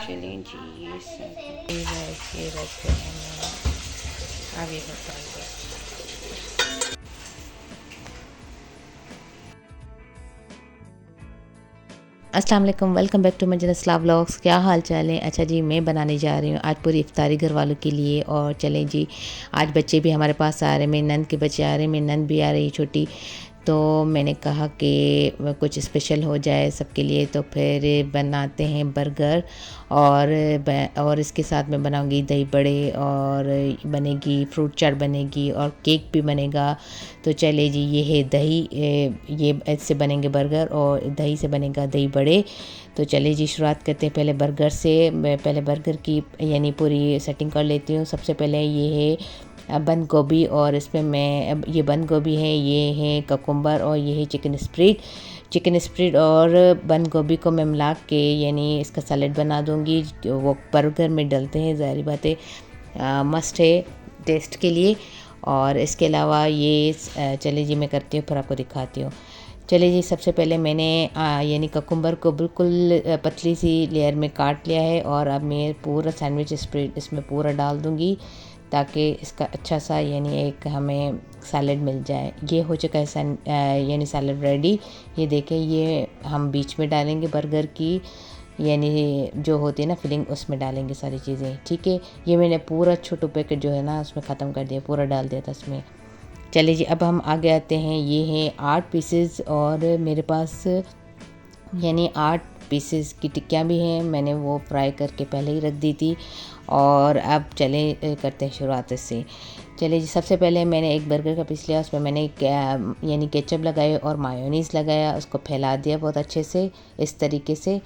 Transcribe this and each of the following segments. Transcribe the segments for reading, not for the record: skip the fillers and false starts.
चलें जी, ये रखते हैं आगे बताइए। अस्सलाम वालेकुम, welcome back to Majnas Islam vlogs. क्या हाल चाल है? अच्छा जी, मैं बनाने जा रही हूँ आज पूरी इफ्तारी घर वालों के लिए। और चलें जी, आज बच्चे भी हमारे पास आ रहे हैं, मेरी नंद के बच्चे आ रहे हैं, मेरी नंद भी आ रही है छोटी। तो मैंने कहा कि कुछ स्पेशल हो जाए सबके लिए, तो फिर बनाते हैं बर्गर। और इसके साथ मैं बनाऊंगी दही बड़े, और बनेगी फ्रूट चाट बनेगी, और केक भी बनेगा। तो चले जी, ये है दही, ये ऐसे बनेंगे बर्गर, और दही से बनेगा दही बड़े। तो चले जी, शुरुआत करते हैं पहले बर्गर से। मैं पहले बर्गर की यानी पूरी सेटिंग कर लेती हूँ। सबसे पहले ये है बंद गोभी, और इसमें मैं ये बंद गोभी है, ये है ककुम्बर, और ये है चिकन स्प्रिट और बंद गोभी को मैं मिला के यानी इसका सैलेड बना दूँगी। वो बर्गर में डलते हैं, ज़ाहिर बात है, मस्ट है टेस्ट के लिए। और इसके अलावा ये चले जी, मैं करती हूँ फिर आपको दिखाती हूँ। चलिए जी, सबसे पहले मैंने यानी ककुम्बर को बिल्कुल पतली सी लेयर में काट लिया है, और अब मैं पूरा सैंडविच स्प्रेड इसमें पूरा डाल दूँगी, ताकि इसका अच्छा सा यानी एक हमें सैलड मिल जाए। ये हो चुका है यानी सैलड रेडी। ये देखें, ये हम बीच में डालेंगे बर्गर की, यानी जो होती है ना फिलिंग, उसमें डालेंगे सारी चीज़ें। ठीक है, ये मैंने पूरा छोटू पैकेट जो है ना उसमें ख़त्म कर दिया, पूरा डाल दिया था इसमें। चलिए जी, अब हम आगे आते हैं। ये हैं 8 पीसेस, और मेरे पास यानी 8 पीसेस की टिक्कियाँ भी हैं, मैंने वो फ्राई करके पहले ही रख दी थी। और अब चले करते हैं शुरुआत से। चलिए जी, सबसे पहले मैंने एक बर्गर का पीस लिया, उसमें मैंने यानी केचप लगाए और मायोनीज़ लगाया, उसको फैला दिया बहुत अच्छे से इस तरीके से।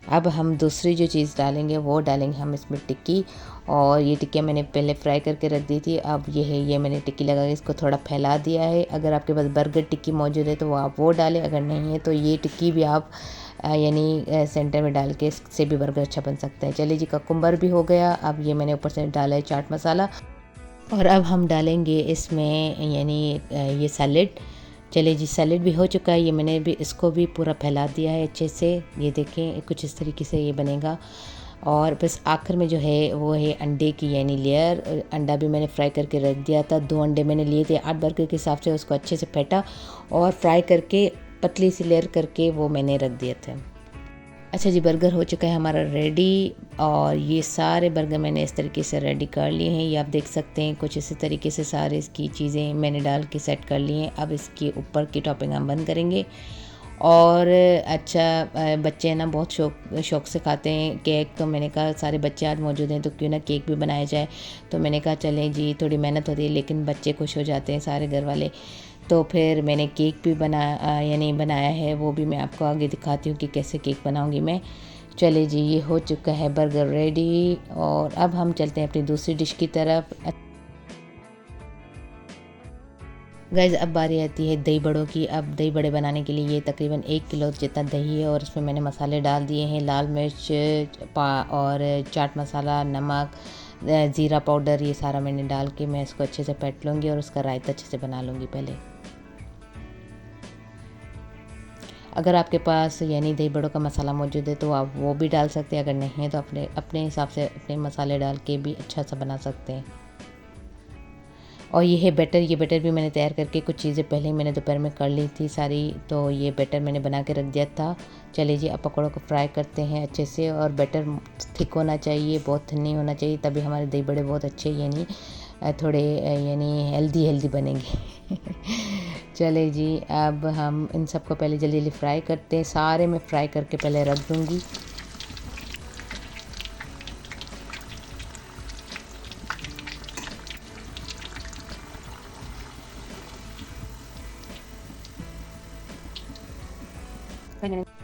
अब हम दूसरी जो चीज़ डालेंगे वो डालेंगे हम इसमें टिक्की, और ये टिक्कियाँ मैंने पहले फ्राई करके रख दी थी। अब ये है, ये मैंने टिक्की लगा के इसको थोड़ा फैला दिया है। अगर आपके पास बर्गर टिक्की मौजूद है तो वो आप वो डालें, अगर नहीं है तो ये टिक्की भी आप यानी सेंटर में डाल के इससे भी बर्गर अच्छा बन सकता है। चलिए जी, ककुम्बर भी हो गया। अब ये मैंने ऊपर से डाला है चाट मसाला, और अब हम डालेंगे इसमें यानी ये सैलेड। चलिए जी, सैलेड भी हो चुका है, ये मैंने भी इसको भी पूरा फैला दिया है अच्छे से। ये देखें, कुछ इस तरीके से ये बनेगा। और बस आखिर में जो है वो है अंडे की यानी लेयर। अंडा भी मैंने फ्राई करके रख दिया था, 2 अंडे मैंने लिए थे 8 बर्गर के हिसाब से, उसको अच्छे से फेंटा और फ्राई करके पतली सी लेयर करके वो मैंने रख दिए थे। अच्छा जी, बर्गर हो चुका है हमारा रेडी, और ये सारे बर्गर मैंने इस तरीके से रेडी कर लिए हैं। ये आप देख सकते हैं, कुछ इसी तरीके से सारे इसकी चीज़ें मैंने डाल के सेट कर ली हैं। अब इसके ऊपर की टॉपिंग हम बंद करेंगे। और अच्छा, बच्चे ना बहुत शौक़ से खाते हैं केक, तो मैंने कहा सारे बच्चे आज मौजूद हैं तो क्यों ना केक भी बनाया जाए। तो मैंने कहा चलें जी, थोड़ी मेहनत होती है लेकिन बच्चे खुश हो जाते हैं सारे घर वाले। तो फिर मैंने केक भी यानी बनाया है, वो भी मैं आपको आगे दिखाती हूँ कि कैसे केक बनाऊँगी मैं। चले जी, ये हो चुका है बर्गर रेडी, और अब हम चलते हैं अपनी दूसरी डिश की तरफ। गाइस, अब बारी आती है दही बड़ों की। अब दही बड़े बनाने के लिए ये तकरीबन 1 किलो जितना दही है, और इसमें मैंने मसाले डाल दिए हैं, लाल मिर्च और चाट मसाला, नमक, ज़ीरा पाउडर, ये सारा मैंने डाल के मैं इसको अच्छे से फेंट लूँगी, और उसका रायता अच्छे से बना लूँगी पहले। अगर आपके पास यानी दही बड़ों का मसाला मौजूद है तो आप वो भी डाल सकते हैं, अगर नहीं है तो अपने अपने हिसाब से अपने मसाले डाल के भी अच्छा सा बना सकते हैं। और ये है बैटर, ये बैटर भी मैंने तैयार करके कुछ चीज़ें पहले ही मैंने दोपहर में कर ली थी सारी, तो ये बैटर मैंने बना के रख दिया था। चलिए जी, अब पकौड़ों को फ्राई करते हैं अच्छे से, और बैटर थिक होना चाहिए, बहुत थिन नहीं होना चाहिए, तभी हमारे दही बड़े बहुत अच्छे यानी थोड़े यानी हेल्दी बनेंगे। चले जी, अब हम इन सबको पहले जल्दी जल्दी फ्राई करते हैं, सारे मैं फ्राई करके पहले रख दूँगी।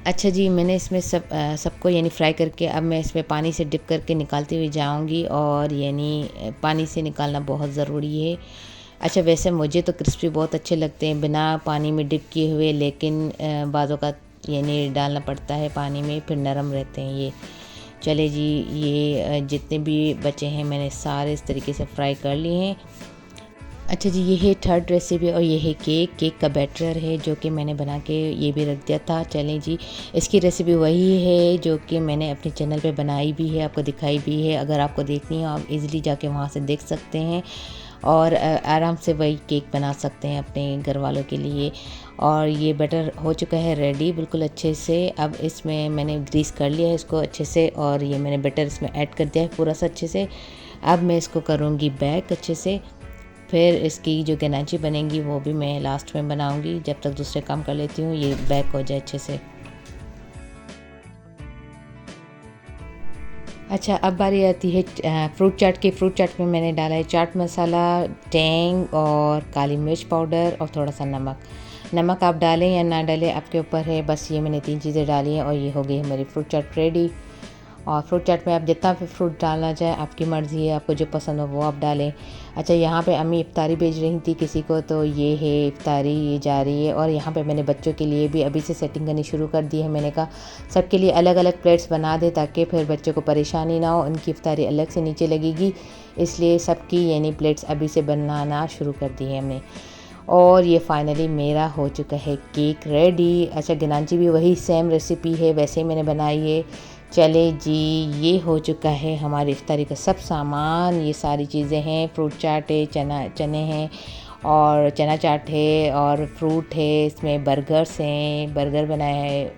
अच्छा जी, मैंने इसमें सबको यानी फ्राई करके अब मैं इसमें पानी से डिप करके निकालती हुई जाऊंगी, और यानी पानी से निकालना बहुत ज़रूरी है। अच्छा, वैसे मुझे तो क्रिस्पी बहुत अच्छे लगते हैं बिना पानी में डिप किए हुए, लेकिन बाज़ों का यानी डालना पड़ता है पानी में, फिर नरम रहते हैं ये। चले जी, ये जितने भी बचे हैं मैंने सारे इस तरीके से फ्राई कर लिए हैं। अच्छा जी, ये है थर्ड रेसिपी और ये है केक का बैटर है जो कि मैंने बना के ये भी रख दिया था। चलें जी, इसकी रेसिपी वही है जो कि मैंने अपने चैनल पे बनाई भी है, आपको दिखाई भी है। अगर आपको देखनी हो आप इजीली जाके वहाँ से देख सकते हैं और आराम से वही केक बना सकते हैं अपने घर वालों के लिए। और ये बैटर हो चुका है रेडी बिल्कुल अच्छे से। अब इसमें मैंने ग्रीस कर लिया है इसको अच्छे से और ये मैंने बैटर इसमें ऐड कर दिया है पूरा सा अच्छे से। अब मैं इसको करूँगी बेक अच्छे से, फिर इसकी जो गनाची बनेंगी वो भी मैं लास्ट में बनाऊंगी। जब तक दूसरे काम कर लेती हूँ ये बेक हो जाए अच्छे से। अच्छा, अब बारी आती है फ्रूट चाट की। फ्रूट चाट में मैंने डाला है चाट मसाला, टेंग और काली मिर्च पाउडर और थोड़ा सा नमक। नमक आप डालें या ना डालें आपके ऊपर है, बस ये मैंने 3 चीज़ें डाली हैं और ये हो गई है मेरी फ्रूट चाट रेडी। और फ्रूट चाट में आप जितना भी फ्रूट डालना चाहे आपकी मर्ज़ी है, आपको जो पसंद हो वो आप डालें। अच्छा, यहाँ पे अम्मी इफ्तारी भेज रही थी किसी को, तो ये है इफ्तारी ये जा रही है। और यहाँ पे मैंने बच्चों के लिए भी अभी से सेटिंग करनी शुरू कर दी है। मैंने कहा सबके लिए अलग अलग प्लेट्स बना दे ताकि फिर बच्चों को परेशानी ना हो, उनकी इफ्तारी अलग से नीचे लगेगी, इसलिए सबकी यानी प्लेट्स अभी से बनाना शुरू कर दी है हमने। और ये फाइनली मेरा हो चुका है केक रेडी। अच्छा, गनाची भी वही सेम रेसिपी है, वैसे ही मैंने बनाई है। चले जी, ये हो चुका है हमारी इफ्तारी का सब सामान। ये सारी चीज़ें हैं, फ्रूट चाट है, चने हैं और चना चाट है और फ्रूट है, इसमें बर्गर्स हैं, बर्गर बनाया है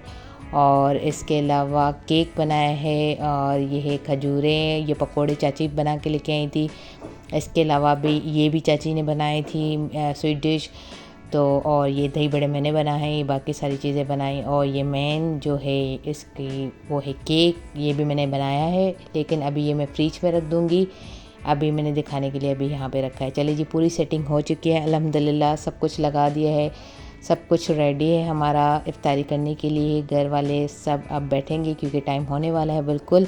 और इसके अलावा केक बनाया है और ये है खजूरें, ये पकोड़े चाची बना के लेके आई थी। इसके अलावा भी ये भी चाची ने बनाई थी स्वीट डिश। तो और ये दही बड़े मैंने बनाए हैं, ये बाकी सारी चीज़ें बनाई। और ये मेन जो है इसकी वो है केक, ये भी मैंने बनाया है लेकिन अभी ये मैं फ्रिज में रख दूँगी। अभी मैंने दिखाने के लिए अभी यहाँ पे रखा है। चलिए जी, पूरी सेटिंग हो चुकी है अल्हम्दुलिल्लाह, सब कुछ लगा दिया है, सब कुछ रेडी है हमारा इफ्तारी करने के लिए। घर वाले सब अब बैठेंगे क्योंकि टाइम होने वाला है बिल्कुल।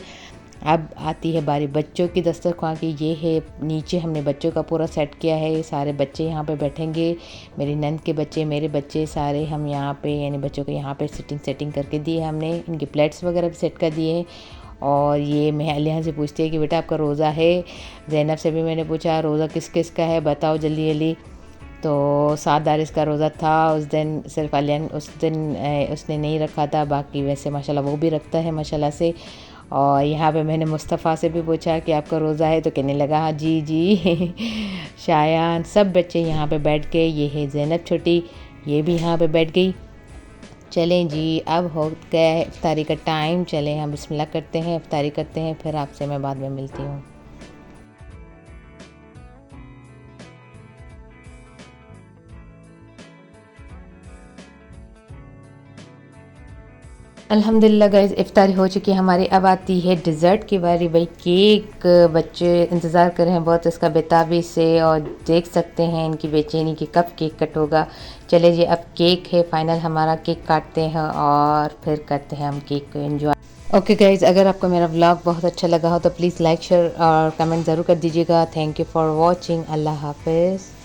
अब आती है बारी बच्चों की दस्तरख़्वान की। ये है नीचे हमने बच्चों का पूरा सेट किया है, ये सारे बच्चे यहाँ पे बैठेंगे, मेरी नंद के बच्चे, मेरे बच्चे सारे हम यहाँ पे यानी बच्चों को यहाँ पे सेटिंग करके दी है हमने। इनकी प्लेट्स वगैरह भी सेट कर दिए हैं। और ये मैं अलिया से पूछती है कि बेटा आपका रोज़ा है। ज़ैनब से भी मैंने पूछा रोज़ा किस किस का है बताओ जल्दी जल्दी। तो 7 दारिस का रोज़ा था उस दिन, सिर्फ अलियन उस दिन उसने नहीं रखा था, बाकी वैसे माशाल्लाह वो भी रखता है माशाल्लाह से। और यहाँ पे मैंने मुस्तफ़ा से भी पूछा कि आपका रोज़ा है, तो कहने लगा हाँ जी जी। शायान सब बच्चे यहाँ पे बैठ गए। ये है ज़ैनब छोटी, ये भी यहाँ पे बैठ गई। चलें जी, अब हो गया है इफ्तारी का टाइम। चलें हम बिस्मिल्लाह करते हैं, इफ्तारी करते हैं, फिर आपसे मैं बाद में मिलती हूँ। अल्हम्दुलिल्लाह गाइस, इफ्तारी हो चुकी है हमारी। अब आती है डिज़र्ट की बारी। भाई केक बच्चे इंतज़ार कर रहे हैं बहुत इसका बेताबी से और देख सकते हैं इनकी बेचैनी कि कब केक कट होगा। चले जी, अब केक है फाइनल हमारा, केक काटते हैं और फिर करते हैं हम केक को एंजॉय। ओके गाइस, अगर आपको मेरा व्लॉग बहुत अच्छा लगा हो तो प्लीज़ लाइक शेयर और कमेंट ज़रूर कर दीजिएगा। Thank you for watching. अल्लाह हाफिज़।